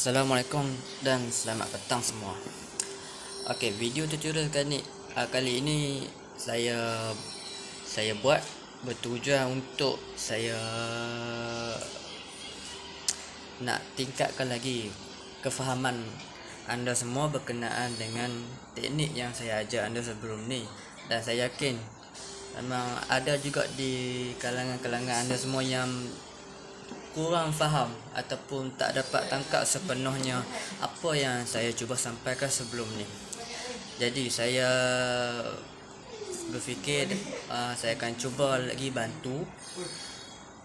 Assalamualaikum dan selamat petang semua. Okey, video tutorial kali ini saya buat bertujuan untuk saya nak tingkatkan lagi kefahaman anda semua berkenaan dengan teknik yang saya ajar anda sebelum ni, dan saya yakin memang ada juga di kalangan anda semua yang kurang faham ataupun tak dapat tangkap sepenuhnya apa yang saya cuba sampaikan sebelum ni. Jadi saya berfikir saya akan cuba lagi bantu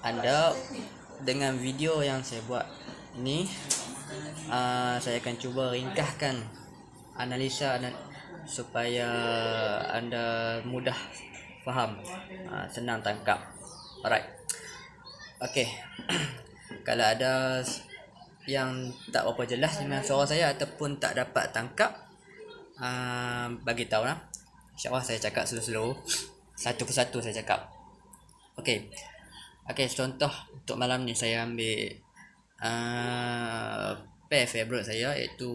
anda dengan video yang saya buat ni. Saya akan cuba ringkaskan analisa supaya anda mudah faham, senang tangkap. Alright. Okey. Kalau ada yang tak berapa jelas dengan suara saya ataupun tak dapat tangkap, bagi tahu lah. InsyaAllah saya cakap slow-slow, satu persatu saya cakap. Okey, contoh untuk malam ni saya ambil pair favorite saya, iaitu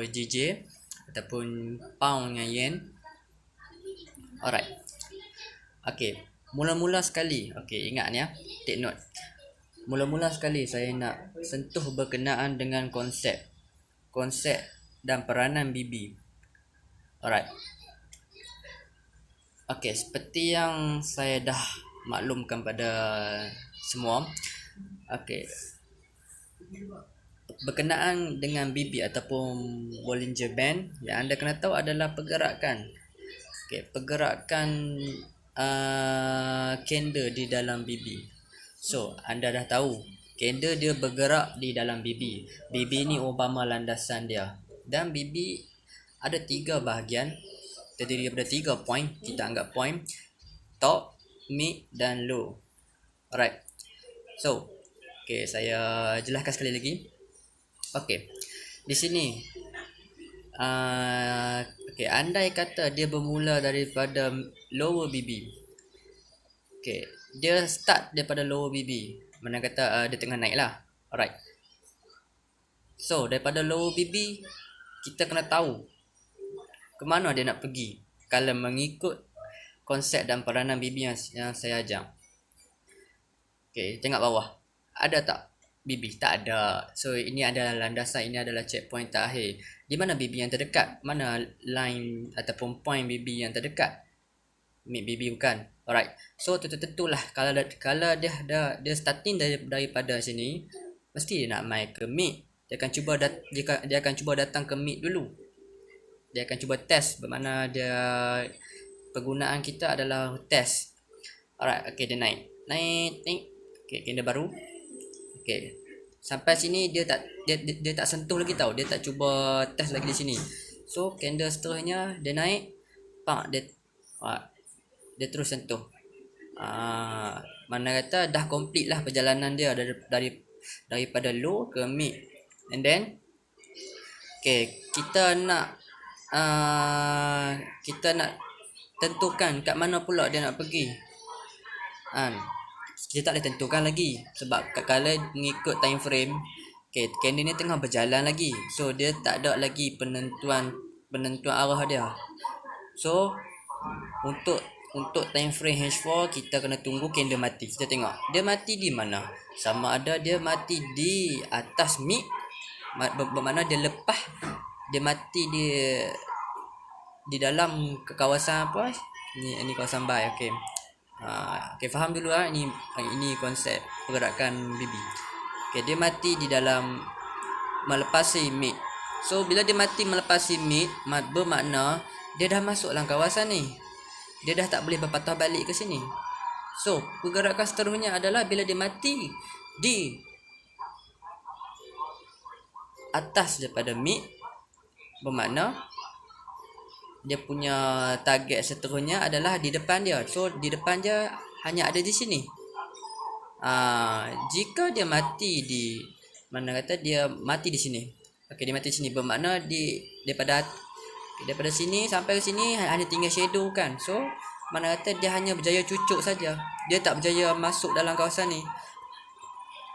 JJ ataupun pound dengan yen. Alright. Okey, mula-mula sekali, ingat ni ya, take note. Mula-mula sekali saya nak sentuh berkenaan dengan konsep dan peranan BB. Alright. Okey, seperti yang saya dah maklumkan pada semua, okey, berkenaan dengan BB ataupun Bollinger Band, yang anda kena tahu adalah pergerakan. Okey, pergerakan candle di dalam BB. So, anda dah tahu candle dia bergerak di dalam BB. BB ni umpama landasan dia. Dan BB ada 3 bahagian, terdiri daripada 3 point. Kita anggap point top, mid dan low. Alright. So, saya jelaskan sekali lagi. Okey, di sini andai kata dia bermula daripada lower BB. Okey, dia start daripada lower BB. Mana kata dia tengah naik lah. Alright. So, daripada lower BB, kita kena tahu ke mana dia nak pergi kalau mengikut konsep dan peranan BB yang saya ajar. Okey, tengok bawah. Ada tak BB? Tak ada. So, ini adalah landasan, ini adalah checkpoint terakhir. Di mana BB yang terdekat? Mana line ataupun point BB yang terdekat? Mid BB bukan. Alright. So, tentulah kalau dia starting daripada sini, mesti dia nak main ke mid. Dia akan cuba datang ke mid dulu. Dia akan cuba test, bermakna dia penggunaan kita adalah test. Alright, dia naik. Okey, kena baru. Okey. Sampai sini dia tak sentuh lagi tau. Dia tak cuba test lagi di sini. So, candle seterusnya dia naik, dia terus sentuh. Mana kata dah complete lah perjalanan dia daripada low ke mid. And then kita nak tentukan kat mana pula dia nak pergi. Kita tak boleh tentukan lagi sebab kalau mengikut time frame, candle ni tengah berjalan lagi. So, dia tak ada lagi penentuan arah dia. So, untuk time frame H4, kita kena tunggu candle mati. Kita tengok dia mati di mana. Sama ada dia mati di atas mid, bermakna dia mati di dalam kawasan apa? Ini kawasan buy. Faham dulu lah. Ini konsep pergerakan BB. Dia mati di dalam melepasi mid. So, bila dia mati melepasi mid, bermakna dia dah masuk dalam kawasan ni. Dia dah tak boleh berpatah balik ke sini. So, pergerakan seterusnya adalah bila dia mati di atas daripada mid, bermakna dia punya target seterusnya adalah di depan dia. So, di depan dia hanya ada di sini. Jika dia mati di dia mati di sini. Dia mati di sini, bermakna daripada sini sampai ke sini hanya tinggal shadow kan. So, mana kata dia hanya berjaya cucuk saja. Dia tak berjaya masuk dalam kawasan ni.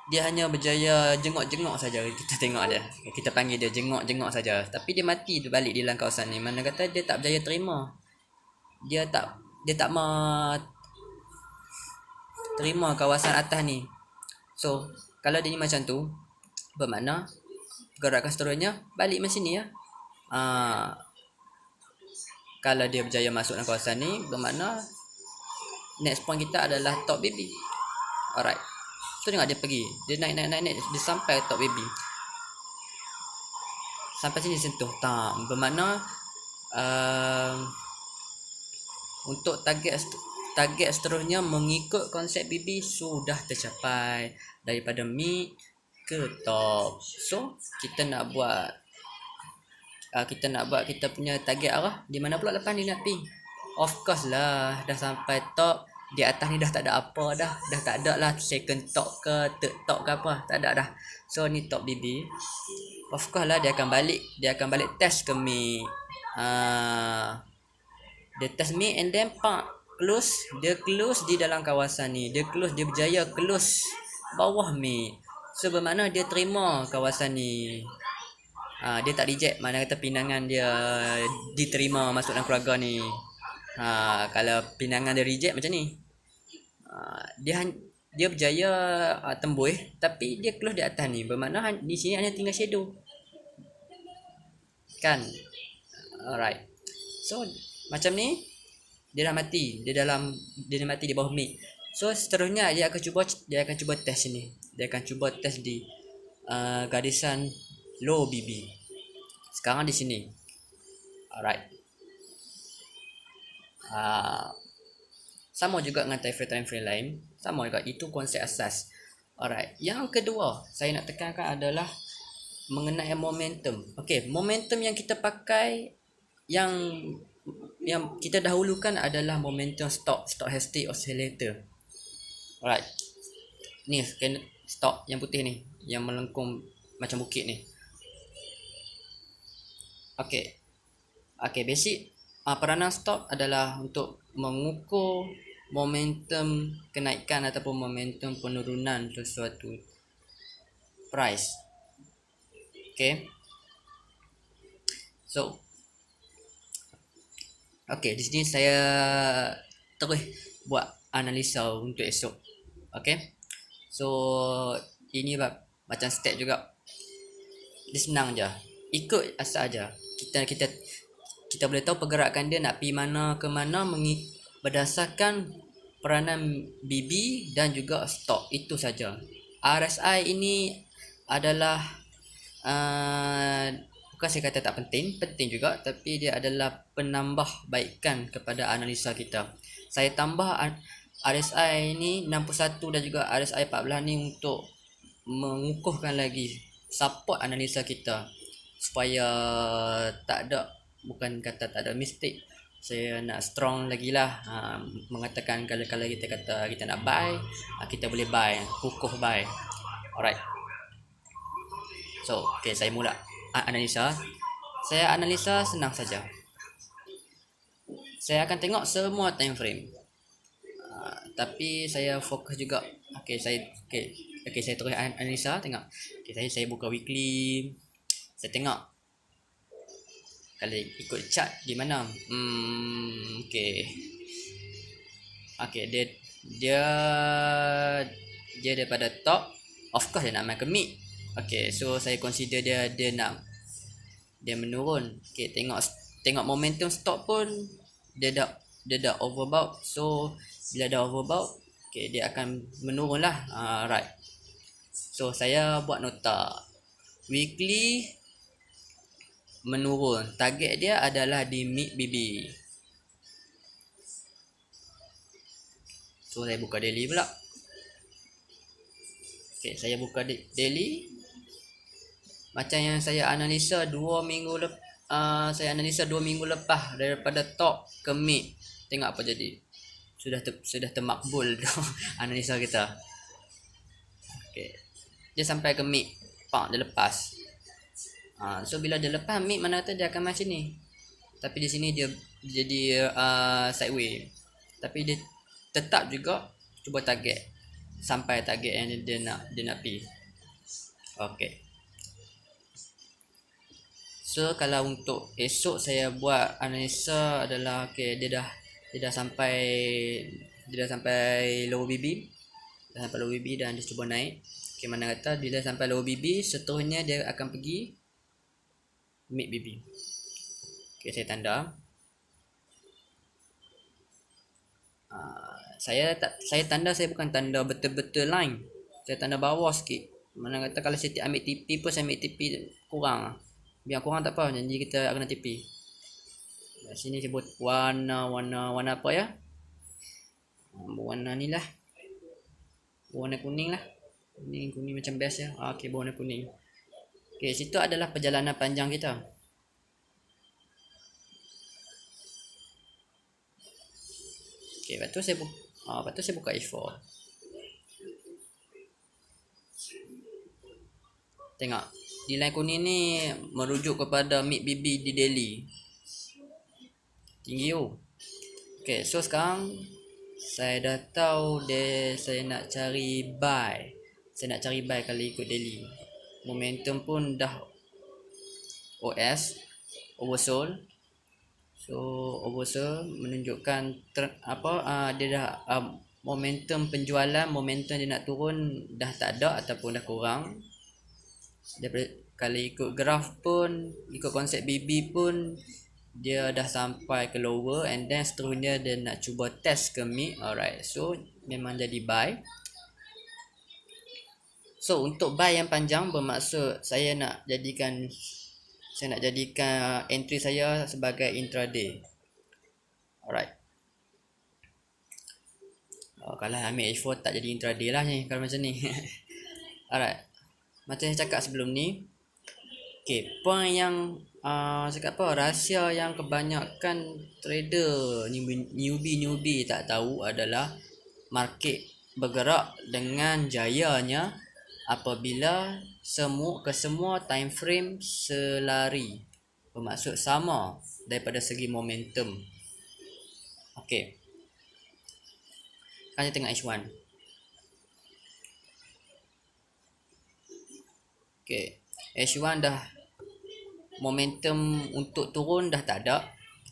dia hanya berjaya jenguk-jenguk saja. Kita tengok dia, kita panggil dia jenguk-jenguk saja, tapi dia mati balik di dalam kawasan ni. Mana kata dia tak berjaya terima, dia tak mau terima kawasan atas ni. So kalau dia ni macam tu, bermakna gerakan seterusnya balik macam ni ya. Kalau dia berjaya masuk dalam kawasan ni, bermakna next point kita adalah top baby. Alright. So tengok dia pergi, dia naik, dia sampai top baby. Sampai sini sentuh. Bermakna untuk target seterusnya mengikut konsep BB sudah tercapai daripada mid ke top. So kita nak buat kita punya target arah di mana pula lepas ni nak pergi. Of course lah, dah sampai top, di atas ni dah tak ada apa dah tak ada lah second top ke third top ke apa, tak ada dah. So ni top BB. Of course lah dia akan balik test ke mid. Dia test mid and then close di dalam kawasan ni. Dia berjaya close bawah mid. So bermakna dia terima kawasan ni. Dia tak reject, mana kata pinangan dia diterima masuk dalam keluarga ni. Kalau pinangan dia reject macam ni, dia berjaya tembus, tapi dia close di atas ni, bermakna di sini hanya tinggal shadow kan. Alright, so macam ni dia dah mati, dia dah mati di bawah mid. So seterusnya dia akan cuba test sini, dia akan cuba test di garisan low BB. Sekarang di sini. Alright. Sama juga dengan time frame lain, sama juga, itu konsep asas. Alright. Yang kedua saya nak tekankan adalah mengenai momentum. Okey, momentum yang kita pakai yang kita dahulukan adalah momentum stochastic oscillator. Alright. Ni stock yang putih ni, yang melengkung macam bukit ni. Okey, basic peranan stock adalah untuk mengukur momentum kenaikan ataupun momentum penurunan sesuatu price. Okay. So di sini saya terus buat analisa untuk esok. Okay. So ini macam step juga. Dia senang je, ikut asal aja. Kita boleh tahu pergerakan dia nak pergi mana ke mana berdasarkan peranan BB dan juga stok, itu saja. RSI ini adalah bukan saya kata tak penting juga, tapi dia adalah penambah baikan kepada analisa kita. Saya tambah RSI ini 61 dan juga RSI 14 ni untuk mengukuhkan lagi, support analisa kita supaya tak ada, bukan kata tak ada mistake, saya nak strong lagi lah, mengatakan kalau kita kata kita nak buy, kita boleh buy, kukuh buy. Alright. So saya mula analisa. Saya analisa senang saja. Saya akan tengok semua time frame, tapi saya fokus juga. Saya terus analisa, tengok. Saya buka weekly, saya tengok kalau ikut chart di mana. Dia daripada top, of course dia nak main ke mid. So saya consider dia menurun. Tengok momentum stock pun dia dah overbought. So bila dah overbought, dia akan menurun lah. Right. So saya buat nota weekly menurun, target dia adalah di mid BB. So saya buka daily pula. Saya buka daily. Macam yang saya analisa 2 minggu lepas daripada top ke mid. Tengok apa jadi. Sudah termakbul analisa kita. Dia sampai ke mid, dia lepas. So bila dia lepas mid, mana kata dia akan macam ni, tapi di sini dia jadi sideways, tapi dia tetap juga cuba target. sampai target yang dia nak pi. Okey. So kalau untuk esok saya buat analisa adalah dia dah sampai lower BB. Dah sampai lower BB dan dia cuba naik. Okey, mana kata bila sampai lower BB, seterusnya dia akan pergi mid BB. Okey, saya tanda. Saya tanda, saya bukan tanda betul-betul line. Saya tanda bawah sikit. Mana kata kalau saya ambil TP pun saya ambil TP kurang. Biar kurang tak apa, janji kita akan TP. Kat sini saya buat warna apa ya? Warna ni lah. Warna kuning lah. Kuning macam best ya. Okey, warna kuning. Okey, situ adalah perjalanan panjang kita. Okey, lepas tu saya buka H4. Tengok, di line kuning ni merujuk kepada mid BB di daily. Tinggi tu. Okay, so sekarang saya dah tahu saya nak cari buy. Saya nak cari buy kalau ikut daily. Momentum pun dah OS, oversold. So oversold menunjukkan dia dah momentum penjualan, momentum dia nak turun dah tak ada ataupun dah kurang. Kalau ikut graf pun, ikut konsep BB pun, dia dah sampai ke lower and then seterusnya dia nak cuba test ke mid. Alright, so memang jadi buy. So untuk buy yang panjang bermaksud saya nak jadikan entry saya sebagai intraday. Alright. Kalau ambil H4 tak jadi intraday lah ni kalau macam ni. Alright. Macam saya cakap sebelum ni, okay, point yang cakap apa, rahsia yang kebanyakan trader newbie tak tahu adalah market bergerak dengan jayanya apabila semua time frame selari, bermaksud sama daripada segi momentum. Okey, sekarang kita tengok H1. Okay, H1 dah momentum untuk turun dah tak ada,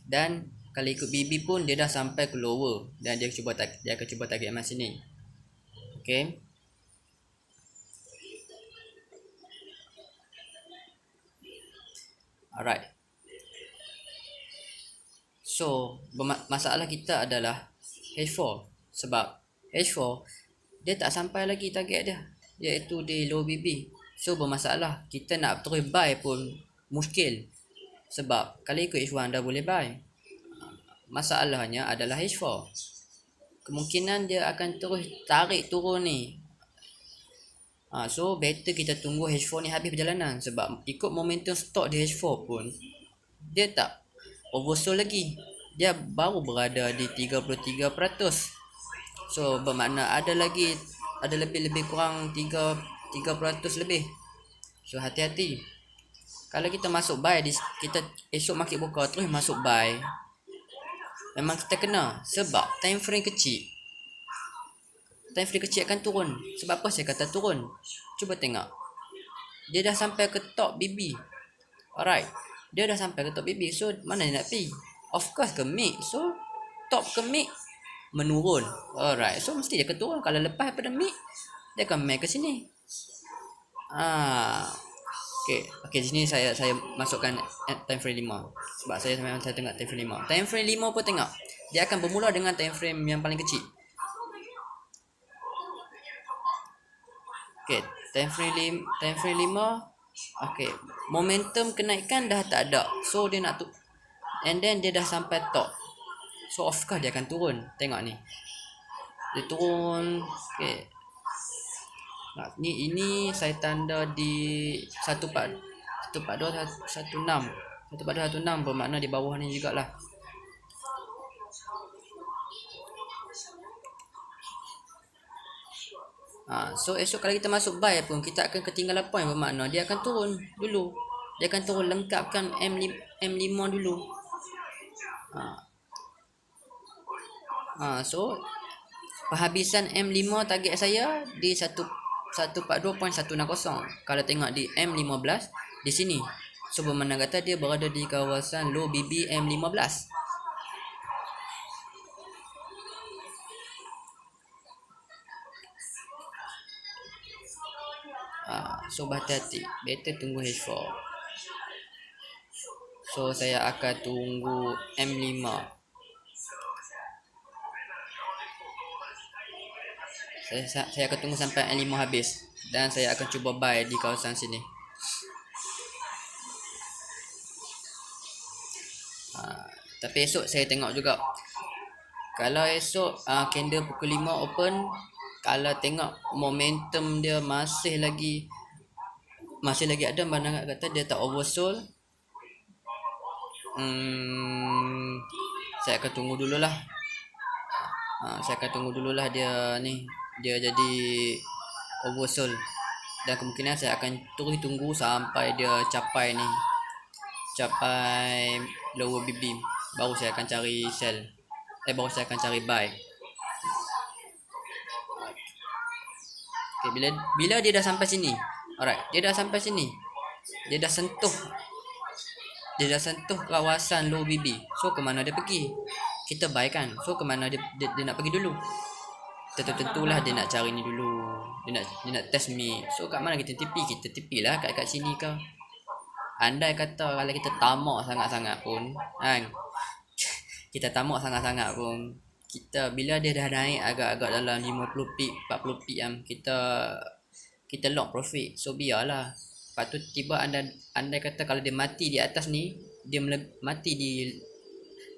dan kalau ikut BB pun dia dah sampai ke lower dan dia akan cuba target emas sini. Okay, alright. So masalah kita adalah H4, sebab H4 dia tak sampai lagi target dia, iaitu di low BB. So bermasalah, kita nak terus buy pun muskil, sebab kalau ikut H1 dah boleh buy. Masalahnya adalah H4, kemungkinan dia akan terus tarik turun ni. So better kita tunggu H4 ni habis perjalanan, sebab ikut momentum stock di H4 pun dia tak oversold lagi, dia baru berada di 33%. So bermakna ada lebih kurang 3% lebih. So hati-hati. Kalau kita masuk buy, kita esok market buka terus masuk buy, memang kita kena, sebab time frame kecil akan turun. Sebab apa saya kata turun? Cuba tengok, dia dah sampai ke top BB. Alright, dia dah sampai ke top BB. So mana dia nak pergi? Of course ke mid. So top ke mid menurun. Alright, so mesti dia akan turun. Kalau lepas daripada mid, dia akan main ke sini. Okay, sini saya masukkan time frame 5, sebab saya tengok time frame 5. Time frame 5 pun tengok, dia akan bermula dengan time frame yang paling kecil. Okay, time frame 5. Okay, momentum kenaikan dah tak ada, so dia nak and then dia dah sampai top, so of course dia akan turun. Tengok ni, dia turun. Okay, ini saya tanda di 14216, bermakna di bawah ni jugalah. So esok kalau kita masuk buy pun kita akan ketinggalan point, bermakna dia akan turun dulu. Dia akan turun lengkapkan M5 dulu. So Penghabisan M5 target saya di 142.160. Kalau tengok di M15 di sini. So bermakna kata dia berada di kawasan low BB M15. So berhati-hati. Better tunggu H4. So saya akan tunggu M5. Saya akan tunggu sampai M5 habis. Dan saya akan cuba buy di kawasan sini. Tapi esok saya tengok juga. Kalau esok candle pukul 5 open, kalau tengok momentum dia masih lagi ada, mana kata dia tak oversold, saya akan tunggu dululah. Dia ni dia jadi oversold, dan kemungkinan saya akan terus tunggu sampai dia capai lower BB, baru saya akan cari sell, baru saya akan cari buy. Okay, bila dia dah sampai sini, alright, dia dah sentuh kawasan low BB. So ke mana dia pergi? Kita buy kan. So ke mana dia nak pergi dulu? Tentulah dia nak cari ni dulu. Dia nak test me. So kat mana kita tipi? Kita tipi lah kat sini ke. Andai kata kalau kita tamak sangat-sangat pun, kan? Kita bila dia dah naik agak-agak dalam 50 pip, 40 pip kita lock profit. So biarlah. Lepas tu tiba andai kata kalau dia mati di atas ni, dia mati di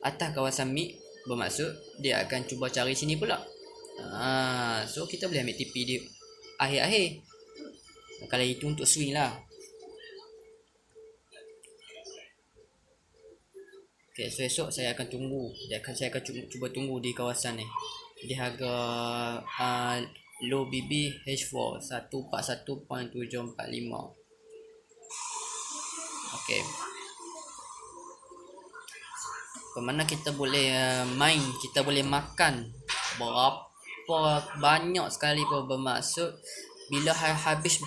atas kawasan mid, bermaksud dia akan cuba cari sini pula. So kita boleh ambil TP di akhir-akhir. Kalau itu untuk swing lah. Okay, so esok saya akan tunggu. Saya akan cuba tunggu di kawasan ni. Di harga low BB H4 141.745. Okay. Bagaimana kita boleh main, kita boleh makan berapa banyak sekali pun, bermaksud bila habis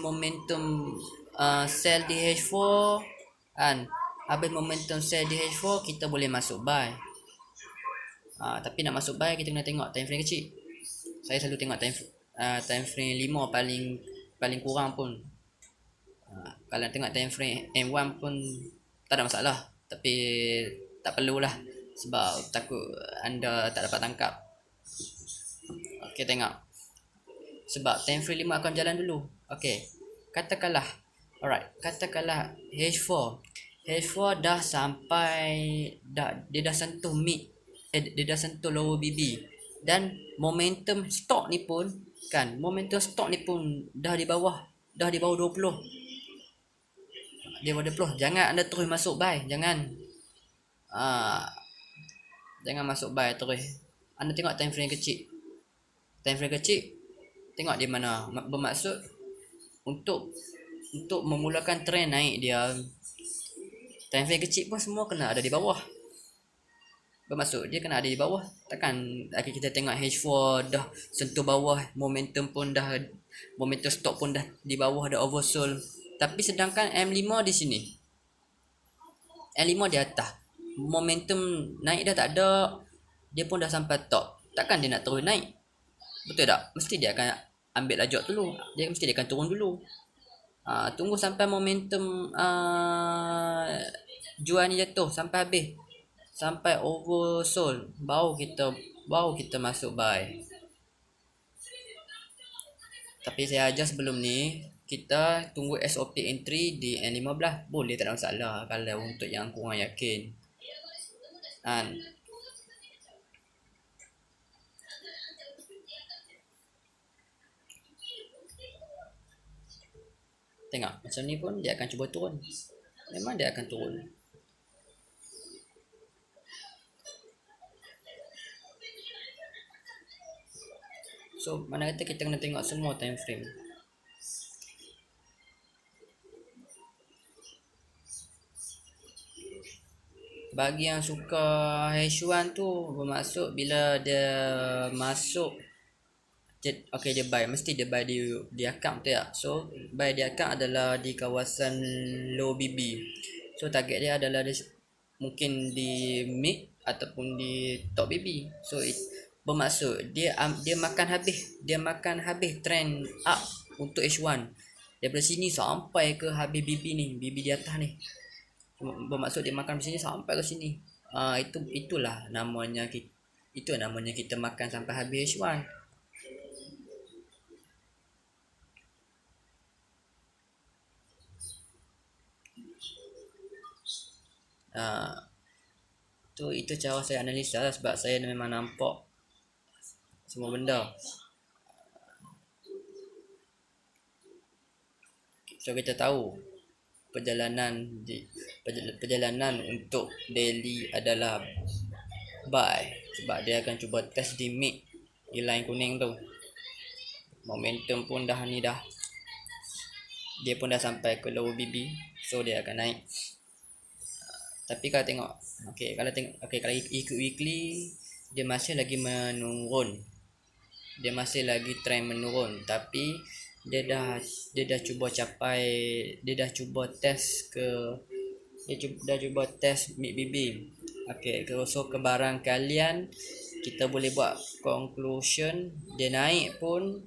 momentum sell di H4 kan, habis momentum sell di H4 kita boleh masuk buy. Tapi nak masuk buy kita kena tengok time frame kecil. Saya selalu tengok time frame 5 paling kurang pun. Kalau tengok time frame M1 pun tak ada masalah, tapi tak perlulah sebab takut anda tak dapat tangkap. Okey, tengok. Sebab time frame 5 akan jalan dulu. Okey. Katakanlah H4 dah sampai dia dah sentuh mid, dia dah sentuh lower BB, dan momentum stok ni pun dah di bawah 20. Dia pada 20. Jangan anda terus masuk buy, jangan masuk buy terus. Anda tengok time frame kecil, tengok di mana. Bermaksud untuk memulakan trend naik dia, time frame kecil pun semua kena ada di bawah. Bermaksud dia kena ada di bawah. Takkan kita tengok H4 dah sentuh bawah, momentum stok pun dah di bawah, dah oversold, tapi sedangkan M5 di sini, M5 di atas, momentum naik dah tak ada, dia pun dah sampai top. Takkan dia nak terus naik? Betul tak? Mesti dia akan ambil lajak dulu. Dia akan turun dulu. Tunggu sampai momentum jual ni jatuh sampai habis, sampai oversold, baru kita masuk buy. Tapi saya ajar sebelum ni kita tunggu SOP entry di N15. Boleh, tak ada masalah kalau untuk yang kurang yakin. Tengok macam ni pun dia akan cuba turun. Memang dia akan turun. So mana kata kita kena tengok semua time frame. Sebab bagi yang suka H1 tu bermaksud bila dia masuk okay, dia buy, mesti dia buy di account tu ya. So buy di account adalah di kawasan low BB. So target dia adalah mungkin di mid ataupun di top BB. So bermaksud dia makan habis trend up untuk H1 daripada sini sampai ke habis BB ni, BB di atas ni. Bermaksud dia makan di sini sampai ke sini. Itulah namanya kita makan sampai habis H1. Itu cara saya analisa lah, sebab saya memang nampak semua benda. So kita tahu perjalanan untuk daily adalah buy, sebab dia akan cuba test di mid di line kuning tu. Momentum pun dah dia pun dah sampai ke lower BB, so dia akan naik. Tapi kalau tengok kalau ikut weekly dia masih lagi menurun, dia masih lagi trend menurun, tapi dia dah cuba test mid BB. So kebarang kalian kita boleh buat conclusion dia naik pun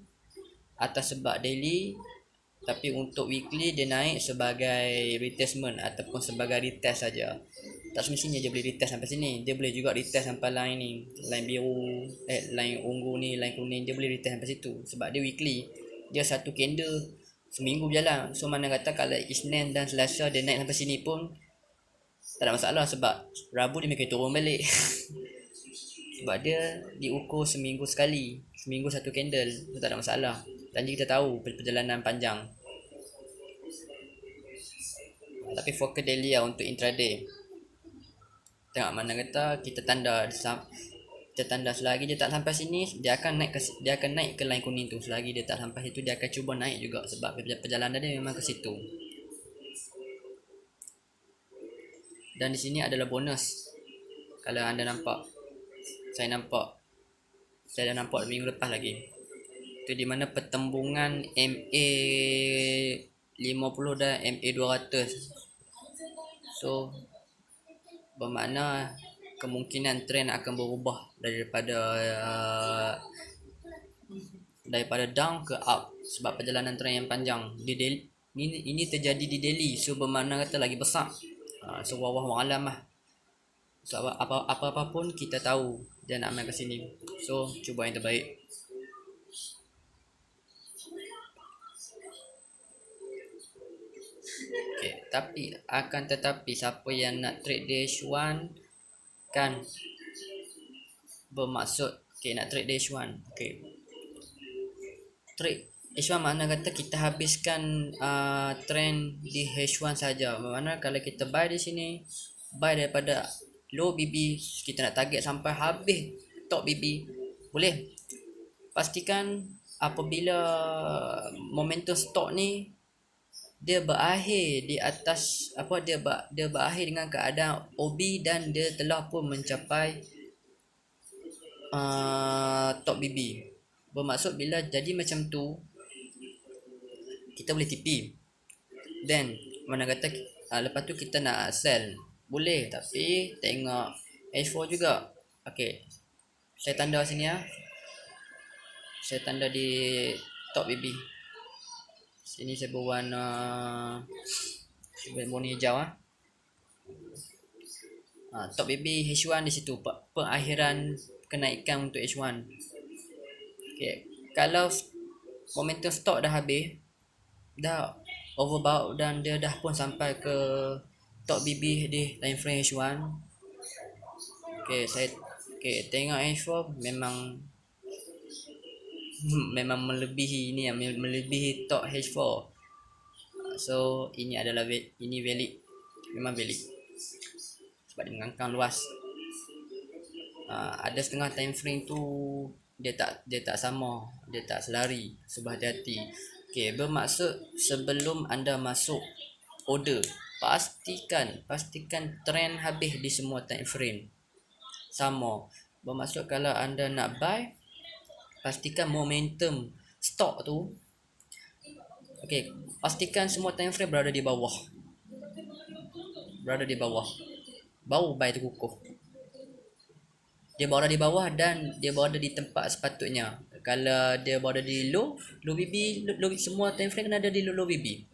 atas sebab daily, tapi untuk weekly dia naik sebagai retracement ataupun sebagai retest saja. Tak semestinya dia boleh retest sampai sini, dia boleh juga retest sampai line ni, line biru, line ungu ni, line kuning, dia boleh retest sampai situ sebab dia weekly, dia satu candle seminggu berjalan. So mana kata kalau Isnin dan Selasa dia naik sampai sini pun tak ada masalah, sebab Rabu dia mungkin turun balik sebab dia diukur seminggu sekali, seminggu satu candle, so tak ada masalah. Dan kita tahu perjalanan panjang. Tapi fokus daily lah untuk intraday. Tengok mana kata kita tanda selagi dia tak sampai sini, dia akan naik ke line kuning tu. Selagi dia tak sampai situ, dia akan cuba naik juga sebab perjalanan dia memang ke situ. Dan di sini adalah bonus. Kalau anda nampak, saya dah nampak minggu lepas lagi. Itu di mana pertembungan MA 50 dan MA 200. So bermakna kemungkinan trend akan berubah daripada down ke up sebab perjalanan trend yang panjang. Ini terjadi di daily, so bermakna kata lagi besar. So wallahu alam lah. So apa pun kita tahu dia nak main ke sini. So cuba yang terbaik. Tetapi siapa yang nak trade day H1 kan bermaksud nak trade day H1. Trade H1 mana kata kita habiskan trend di H1 saja. Mana kalau kita buy di sini, buy daripada low BB, kita nak target sampai habis top BB, boleh. Pastikan apabila momentum stock ni dia berakhir di atas dia berakhir dengan keadaan OB dan dia telah pun mencapai top BB. Bermaksud bila jadi macam tu kita boleh TP. Then mana kata lepas tu kita nak sell, boleh, tapi tengok H4 juga. Saya tanda sini ya. Saya tanda di top BB. Sini saya berwarna hijau top BB H1 di situ, pengakhiran kenaikan untuk H1. Kalau momentum stock dah habis, dah overbought dan dia dah pun sampai ke top BB di time frame H1. Saya tengok H4 memang melebihi top H4. So ini adalah valid, memang valid sebab dia mengangkang luas. Ada setengah time frame tu dia tak sama, dia tak selari, so hati-hati. Bermaksud sebelum anda masuk order. Pastikan trend habis di semua time frame. Sama, bermaksud kalau anda nak buy, pastikan momentum stock tu, okey, pastikan semua time frame berada di bawah. Baru buy tu kukuh. Dia berada di bawah dan dia berada di tempat sepatutnya. Kalau dia berada di low BB, semua time frame kena ada di low BB.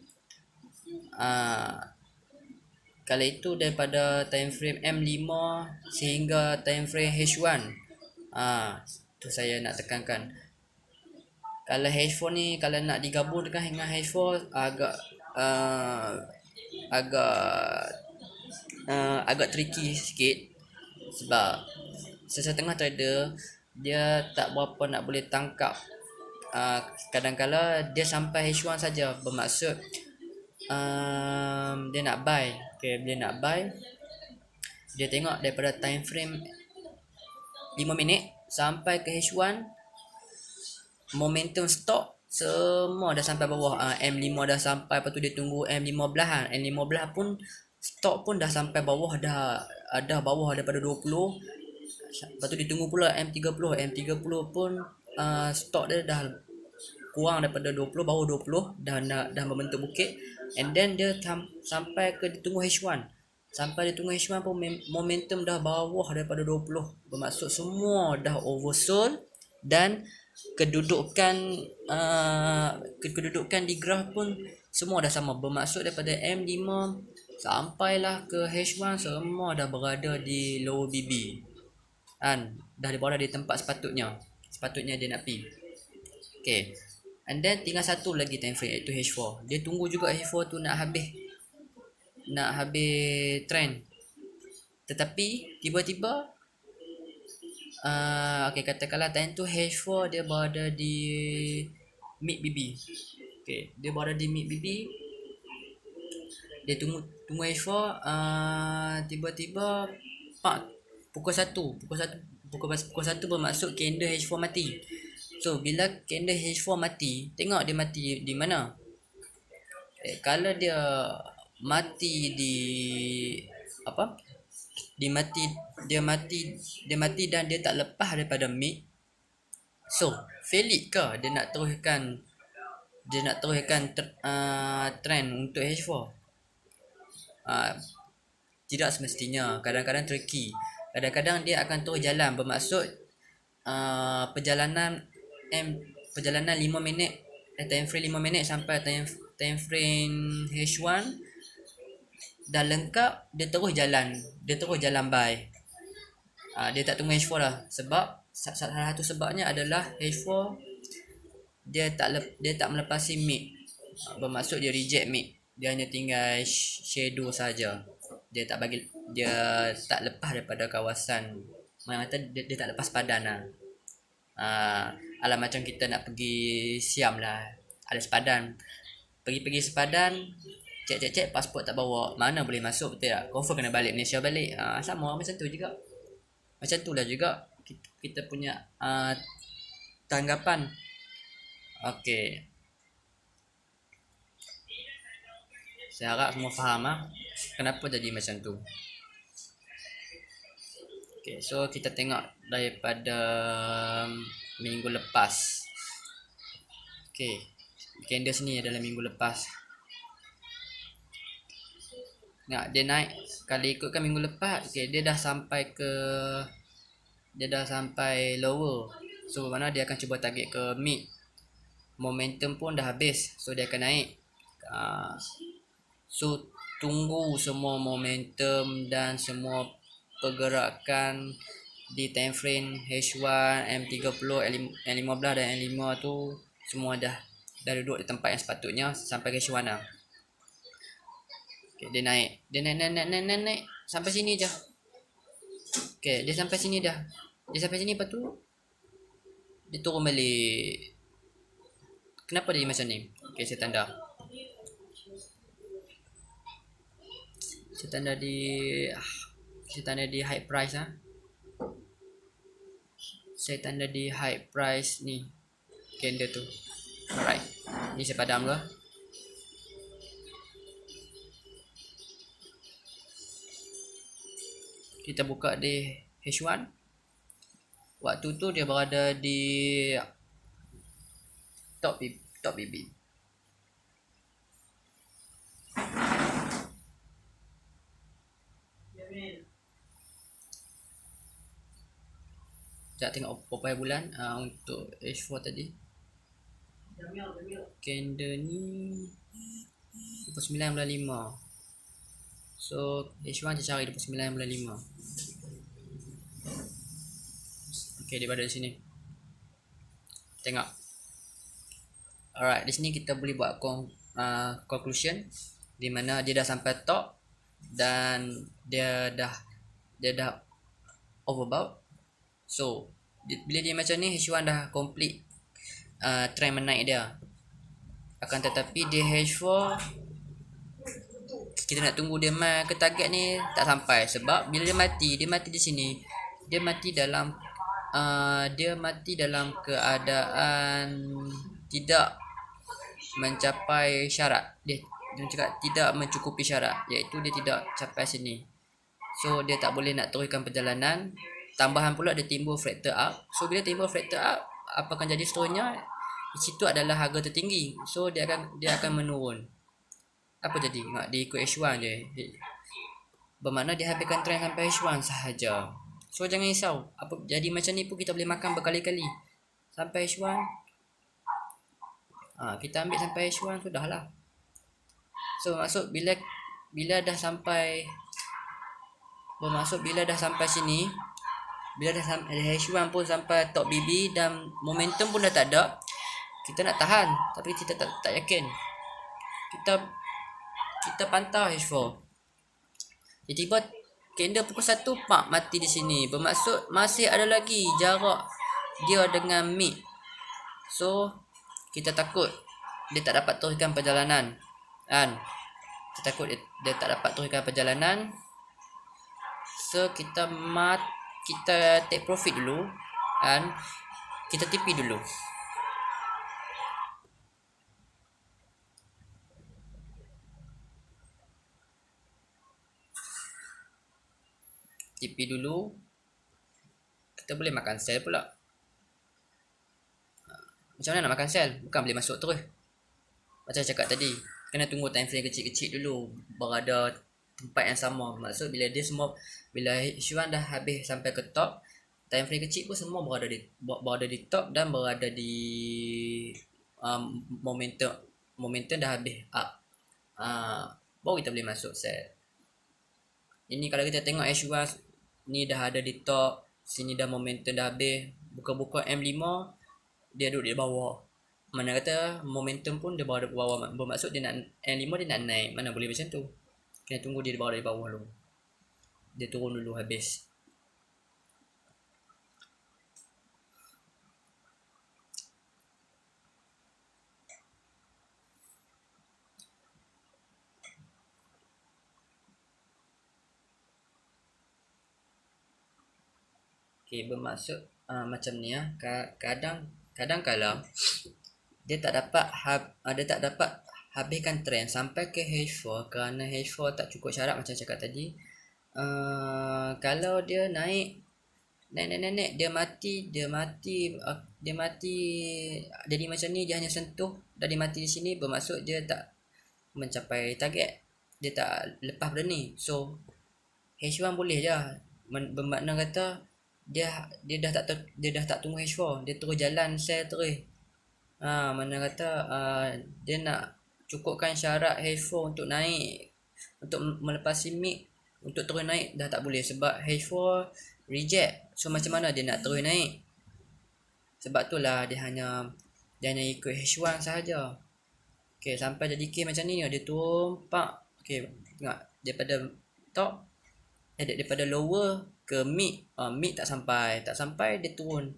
Kalau itu daripada time frame M5 sehingga time frame H1. Tu saya nak tekankan. Kalau H4 ni, kalau nak digabung dengan H4 agak tricky sikit, sebab sesetengah trader dia tak berapa nak boleh tangkap. Kadang-kadang dia sampai H1 saja, bermaksud dia nak buy. Dia tengok daripada time frame 5 minit sampai ke H1, momentum stock semua dah sampai bawah. M5 dah sampai, lepas tu dia tunggu M15. M15 pun stok pun dah sampai bawah, dah bawah daripada 20. Lepas tu dia tunggu pula M30. M30 pun stok dia dah kurang daripada 20, baru 20 dah membentuk bukit. And then dia sampai ke ditunggu H1. Sampai ditunggu H1 pun momentum dah bawah daripada 20. Bermaksud semua dah oversold dan kedudukan di graf pun semua dah sama. Bermaksud daripada M5 sampailah ke H1 semua dah berada di lower BB, kan? Dah berada di tempat sepatutnya dia nak pergi. Okay, and then tinggal satu lagi time frame, iaitu H4. Dia tunggu juga H4 tu nak habis trend, tetapi tiba-tiba okay, katakanlah time tu H4 dia berada di mid BB. Okay, dia berada di mid BB. Dia tunggu H4, tiba-tiba pukul 1 bermaksud candle H4 mati. So bila candle H4 mati, tengok dia mati di mana. Kalau dia mati di dia mati dan dia tak lepas daripada mid, so valid ke dia nak teruskan trend untuk H4? Tidak semestinya. Kadang-kadang tricky. Kadang-kadang dia akan terus jalan, bermaksud perjalanan 5 minit, time frame 5 minit sampai time frame H1 dah lengkap, dia terus jalan buy. Dia tak tunggu H4 lah, sebab salah satu sebabnya adalah H4 dia tak melepasi mid. Bermaksud dia reject mid, dia hanya tinggal shadow saja. Dia tak lepas daripada kawasan, mana kata dia tak lepas padan lah. Alah, macam kita nak pergi Siam lah, ada sepadan, pergi sepadan, cek pasport tak bawa, mana boleh masuk, betul tak? Confirm kena balik Malaysia balik. Sama macam tu juga. Macam tu lah juga kita punya tanggapan. Okay, saya harap semua faham kenapa jadi macam tu. Okay, so kita tengok daripada minggu lepas. Okay, candle sini adalah minggu lepas. Dia naik, kalau ikutkan minggu lepas, okay, dia dah sampai lower. So mana dia akan cuba target ke mid. Momentum pun dah habis, so dia akan naik. So tunggu semua momentum dan semua pergerakan di time frame H1, M30, N15 dan N5 tu semua dah duduk di tempat yang sepatutnya sampai ke H1 lah. Okay, dia naik sampai sini je. Okay, dia sampai sini dah. Lepas tu dia turun balik. Kenapa dia macam ni? Okay, saya tanda di high price Saya tanda di high price ni candle tu. Alright, ni saya padam ke? kita buka di H1. Waktu tu dia berada di top BB. Kita tengok berapa bulan untuk H4 tadi. Candle ni 29.5. So H1 kita cari 29.5. Okay, dia berada di sini. Tengok. Alright, di sini kita boleh buat conclusion di mana dia dah sampai top dan dia dah overbought. So bila dia macam ni, H1 dah complete trend menaik dia. Akan tetapi di H4 kita nak tunggu dia mai ke target ni tak sampai, sebab bila dia mati di sini, dia mati dalam keadaan tidak mencapai syarat. Dia cakap tidak mencukupi syarat, iaitu dia tidak capai sini. So dia tak boleh nak teruskan perjalanan. Tambahan pula dia timbul fractal up. So bila timbul fractal up, apa akan jadi seterusnya? Di situ adalah harga tertinggi. So dia akan menurun. Apa jadi? Dia ikut H1 je. Bermakna dia habiskan trend sampai H1 sahaja. So jangan risau. Apa jadi macam ni pun kita boleh makan berkali-kali. Sampai H1. Kita ambil sampai H1 sudahlah. So maksud bila dah sampai sini, bila dah sampai H1 pun sampai top BB dan momentum pun dah tak ada, kita nak tahan tapi kita tak yakin. Kita pantau H4. Tiba-tiba candle pukul 1 pak mati di sini. Bermaksud masih ada lagi jarak dia dengan mid. So kita takut dia tak dapat teruskan perjalanan. Kita takut dia tak dapat teruskan perjalanan. So kita take profit dulu dan kita TP dulu. TP dulu. Kita boleh makan sell pula. Macam mana nak makan sell? Bukan boleh masuk terus. Macam cakap tadi, kena tunggu time frame kecil-kecil dulu berada tempat yang sama. Maksud bila H1 dah habis sampai ke top, time frame kecil pun semua berada di top dan berada di momentum dah habis up. Baru kita boleh masuk sell. Ini kalau kita tengok H1 ni dah ada di top, sini dah momentum dah habis, buka-buka M5 dia duduk di bawah. Mana kata momentum pun dia berada di bawah. Bermaksud dia nak M5 dia nak naik. Mana boleh macam tu. Kena tunggu dia berada di bawah dulu. Dia turun dulu habis. Okay, bermaksud macam ni ya. Kadang kala dia tak dapat habiskan trend sampai ke H4 kerana H4 tak cukup syarat macam cakap tadi. Kalau dia naik dia mati jadi macam ni, dia hanya sentuh dan dia mati di sini, bermaksud dia tak mencapai target, dia tak lepas benda ni. So H1 boleh je, bermakna kata dia dah tak tunggu H4, dia terus jalan sell terus. Mana kata dia nak cukupkan syarat H4 untuk naik, untuk melepasi mid, untuk terus naik dah tak boleh sebab H4 reject. So macam mana dia nak terus naik? Sebab itulah dia hanya ikut H1 sahaja. Okay, sampai jadi K macam ni dia turun pak. Okay, tengok daripada top daripada lower ke mid. Mid tak sampai dia turun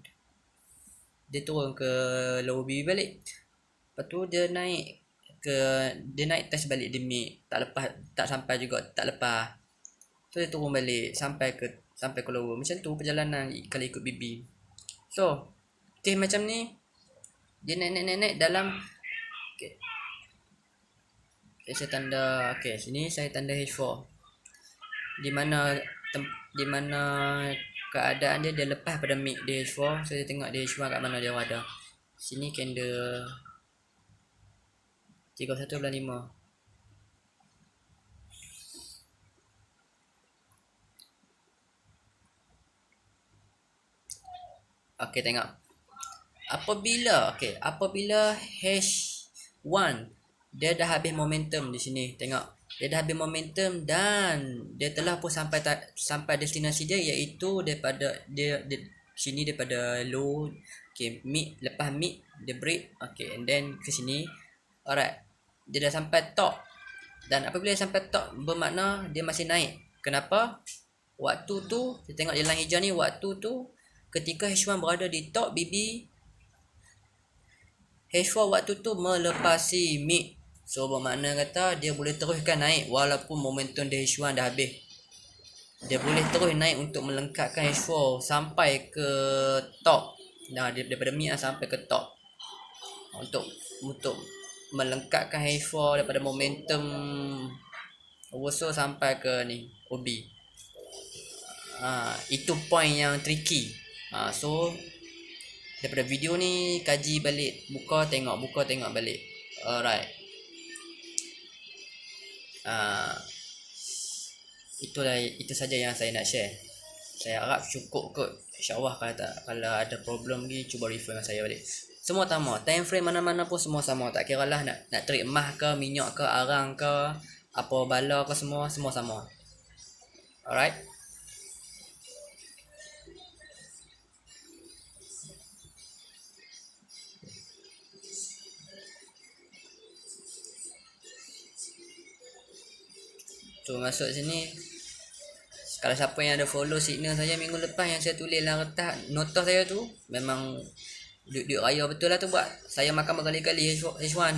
ke lower B balik. Lepas tu dia naik test balik di mid, tak sampai juga, tak lepas. So dia turun balik sampai ke lower. Macam tu perjalanan kalau ikut BB. So okay, macam ni dia naik dalam okay, saya tanda sini saya tanda H4 di mana di mana keadaan dia lepas pada mid dia H4. So dia tengok dia H1 kat mana dia ada. Sini candle 31/5. Okey, tengok. Apabila H1 dia dah habis momentum di sini, tengok. Dia dah habis momentum dan dia telah pun sampai destinasi dia, iaitu daripada dia sini daripada low. Okay, mid, lepas mid dia break. Okay, and then ke sini. Alright, dia dah sampai top. Dan apabila dia sampai top, bermakna dia masih naik. Kenapa? Waktu tu, kita tengok jalan hijau ni, waktu tu ketika H1 berada di top BB, H4 waktu tu melepasi mid. So bermakna kata dia boleh teruskan naik walaupun momentum dia H1 dah habis. Dia boleh terus naik untuk melengkapkan H4 sampai ke top. Nah, daripada mid sampai ke top. Untuk melengkapkan H4 daripada momentum reversal sampai ke ni OB. Itu point yang tricky. So daripada video ni kaji balik, buka tengok balik. Alright. Itu saja yang saya nak share. Saya harap cukup kot. InsyaAllah kalau ada problem lagi, cuba refer dengan saya balik. Semua sama, time frame mana-mana pun semua sama. Tak kira lah nak trade emas ke, minyak ke, arang ke, apa bala ke, semua sama. Alright. So masuk sini. Kalau siapa yang ada follow signal saya minggu lepas yang saya tulis dalam kertas nota saya tu, memang duit raya betul lah tu buat. Saya makan berkali-kali H1.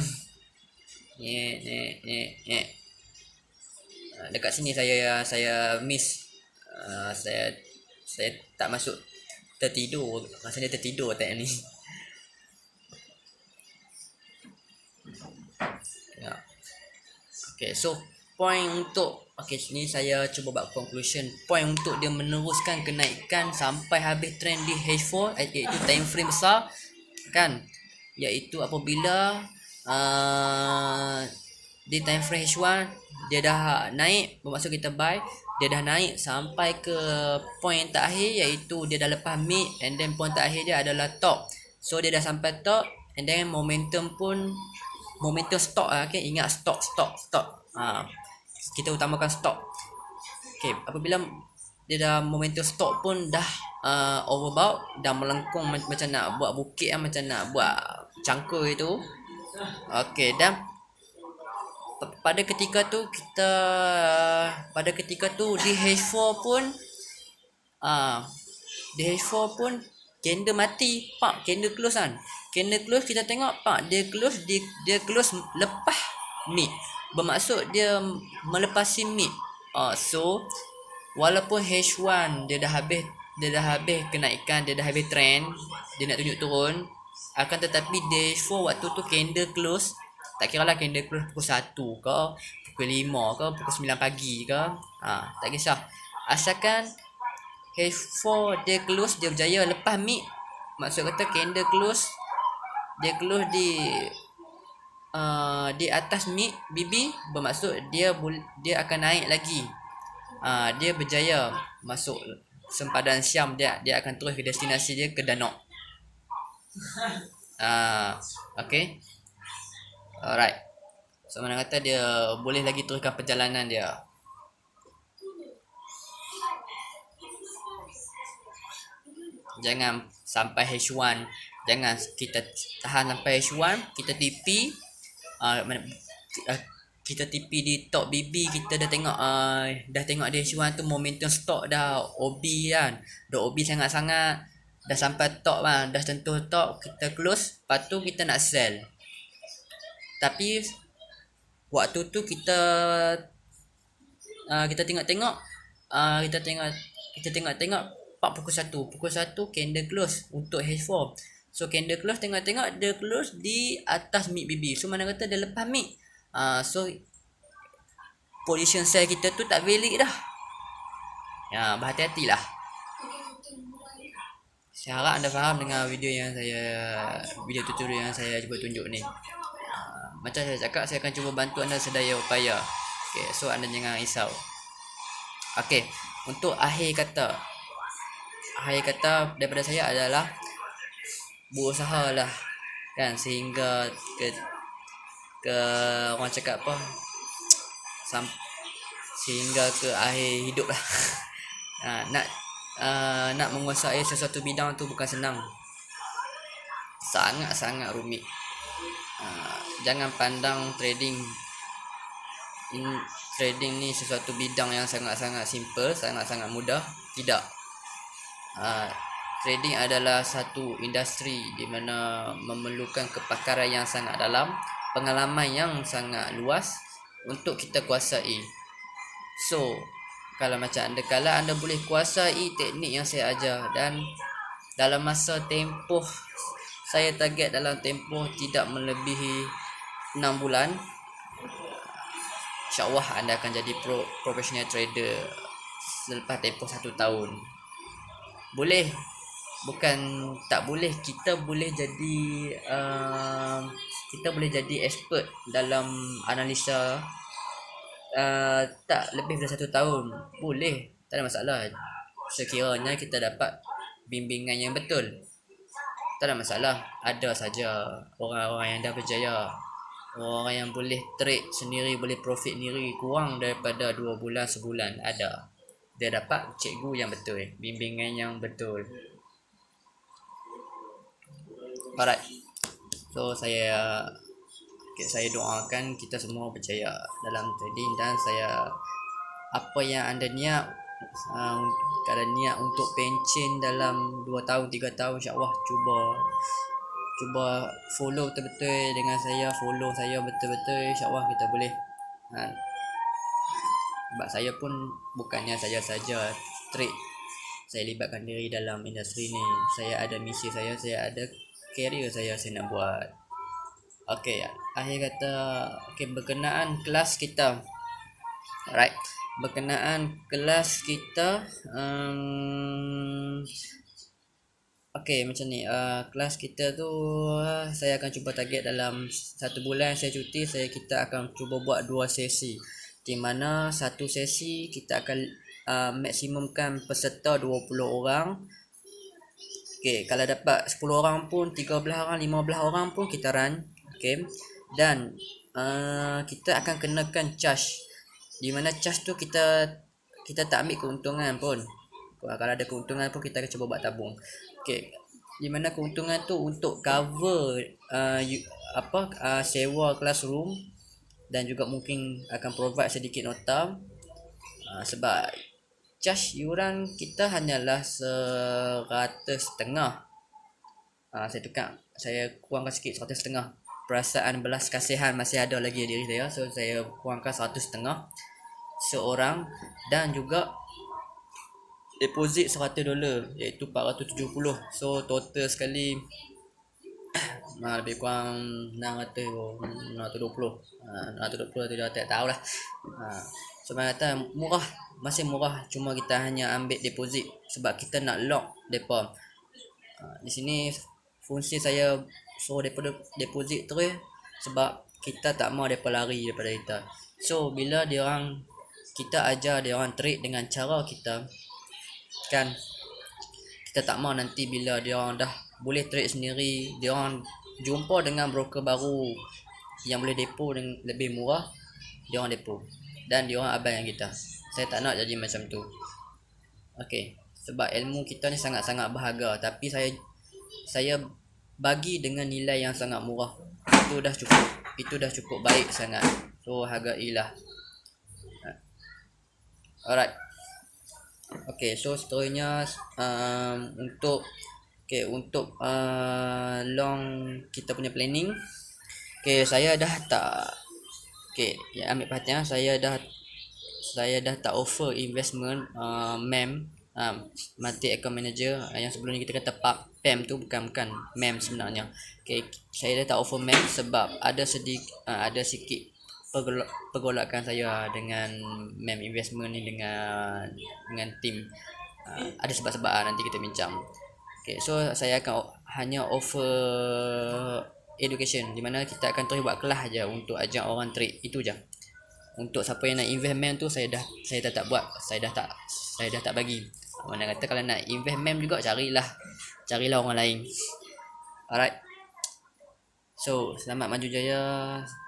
Dekat sini saya miss. Saya tak masuk, tertidur. Rasanya tertidur tak ni. Okay, so point untuk sini saya cuba buat conclusion. Point untuk dia meneruskan kenaikan sampai habis trend di H4, iaitu time frame besar kan, iaitu apabila di time frame H1 dia dah naik, bermaksud kita buy. Dia dah naik sampai ke point terakhir, iaitu dia dah lepas mid, and then point terakhir dia adalah top. So dia dah sampai top, and then momentum stock lah. Okay, ingat stock. Kita utamakan stock. Okay, apabila dia dah momentum stock pun dah overbought, dah melengkung macam nak buat bukit lah, macam nak buat cangkul itu. Okay, dan pada ketika tu di H4 pun candle mati, candle close kan. Candle close kita tengok dia close lepas mid. Bermaksud dia melepasi mid. So walaupun H1 dia dah habis kenaikan, dia dah habis trend, dia nak tunjuk turun, akan tetapi di H4 waktu tu candle close, tak kira lah candle close pukul 1 ke, pukul 5 ke, pukul 9 pagi ke, tak kisah. Asalkan H4 dia close, dia berjaya lepas mid. Maksud kata candle close, dia close di atas mid BB, bermaksud dia akan naik lagi. Dia berjaya masuk sempadan Siam, dia akan terus ke destinasi dia, ke Danok. Okay. Alright. So mana kata dia boleh lagi teruskan perjalanan dia. Jangan sampai H1, jangan kita tahan sampai H1, kita TP. Kita TP di top BB, kita dah tengok di H1 tu momentum stock dah OB kan, dah OB sangat-sangat, dah sampai top kan, dah sentuh top, kita close, lepas tu kita nak sell. Tapi waktu tu kita tengok pukul 1 candle close untuk H4. So candle close, tengok dia close di atas mid BB. So mana kata dia lepas mid. So position sell kita tu tak valid dah. Ya, berhati-hatilah. Saya harap anda faham dengan video tutorial yang saya cuba tunjuk ni. Macam saya cakap, saya akan cuba bantu anda sedaya upaya. Okay, so anda jangan risau. Okay, untuk akhir kata daripada saya adalah berusahalah kan, sehingga ke orang cakap apa, sehingga ke akhir hidup lah. Nak menguasai sesuatu bidang tu bukan senang, sangat rumit. Jangan pandang trading ni sesuatu bidang yang sangat-sangat simple, sangat-sangat mudah. Tidak. Trading adalah satu industri di mana memerlukan kepakaran yang sangat dalam, pengalaman yang sangat luas untuk kita kuasai. So, kalau anda boleh kuasai teknik yang saya ajar, dan dalam masa tempoh saya target dalam tempoh tidak melebihi 6 bulan, InsyaAllah anda akan jadi professional trader selepas tempoh 1 tahun. Boleh, bukan tak boleh, kita boleh jadi expert dalam analisa tak lebih dari 1 tahun. Boleh, tak ada masalah, sekiranya kita dapat bimbingan yang betul. Tak ada masalah. Ada saja orang-orang yang dah berjaya, orang yang boleh trade sendiri, boleh profit sendiri kurang daripada 2 bulan, sebulan. Ada. Dia dapat cikgu yang betul, bimbingan yang betul. Alright. So saya doakan kita semua berjaya dalam trading, dan apa yang anda niat, kalau niat untuk pencen dalam 2 tahun 3 tahun, insyaAllah cuba follow betul-betul dengan saya, follow saya betul-betul, insyaAllah kita boleh. Sebab saya pun bukannya saja trade, saya libatkan diri dalam industri ni. Saya ada misi saya ada career saya nak buat. Okay, akhir kata, berkenaan kelas kita, alright, macam ni. Kelas kita tu saya akan cuba target dalam 1 bulan saya cuti, kita akan cuba buat 2 sesi, di mana satu sesi kita akan maksimumkan peserta 20 orang. Kalau dapat 10 orang pun, 13 orang, 15 orang pun kita run. Dan kita akan kenakan charge, di mana charge tu kita tak ambil keuntungan pun. Kalau ada keuntungan pun kita akan cuba buat tabung. Di mana keuntungan tu untuk cover sewa classroom, dan juga mungkin akan provide sedikit nota, sebab charge yuran kita hanyalah 100.5. Saya kurangkan sikit, 100.5. Perasaan belas kasihan masih ada lagi diri saya, so saya kurangkan 100.5 seorang, dan juga deposit $100, iaitu 470. So total sekali lebih kurang 620 tidak tahulah. Sebenarnya murah, masih murah, cuma kita hanya ambil deposit sebab kita nak lock depa. Di sini fungsi saya suruh deposit terus sebab kita tak mau depa lari daripada kita. So bila kita ajar dia orang trade dengan cara kita, kan, kita tak mau nanti bila dia orang dah boleh trade sendiri, dia orang jumpa dengan broker baru yang boleh depo dengan lebih murah, dia orang depo dan dia orang abaikan kita. Saya tak nak jadi macam tu. Sebab ilmu kita ni sangat-sangat berharga, tapi saya bagi dengan nilai yang sangat murah. Itu dah cukup baik sangat. So hargailah. Alright. So seterusnya untuk long kita punya planning. Saya dah tak ambil perhatian, saya dah tak offer investment MEM, Multi Account Manager, yang sebelum ni kita kata PAM tu bukan MEM sebenarnya. Saya dah tak offer MEM sebab ada sikit pergolakan saya dengan MEM Investment ni dengan tim. Ada sebab-sebab nanti kita bincang. Okay, so saya akan hanya offer education di mana kita akan terus buat kelas aja untuk ajak orang trade, itu je. Untuk siapa yang nak invest MEM tu saya dah tak buat, saya dah tak bagi. Mana kata kalau nak invest MEM juga carilah orang lain. Alright. So, selamat maju jaya,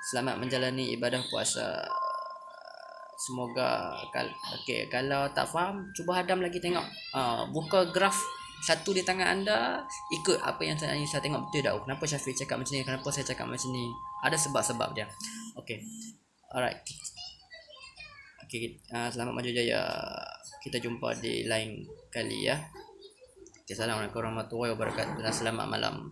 selamat menjalani ibadah puasa. Semoga kalau tak faham cuba hadam lagi tengok. Buka graf satu di tangan anda, ikut apa yang saya tengok betul tak. Kenapa Syafiq cakap macam ni, kenapa saya cakap macam ni, ada sebab-sebab dia. Okay. Alright. Okay, selamat maju jaya. Kita jumpa di lain kali ya. Okay, assalamualaikum warahmatullahi wabarakatuh dan selamat malam.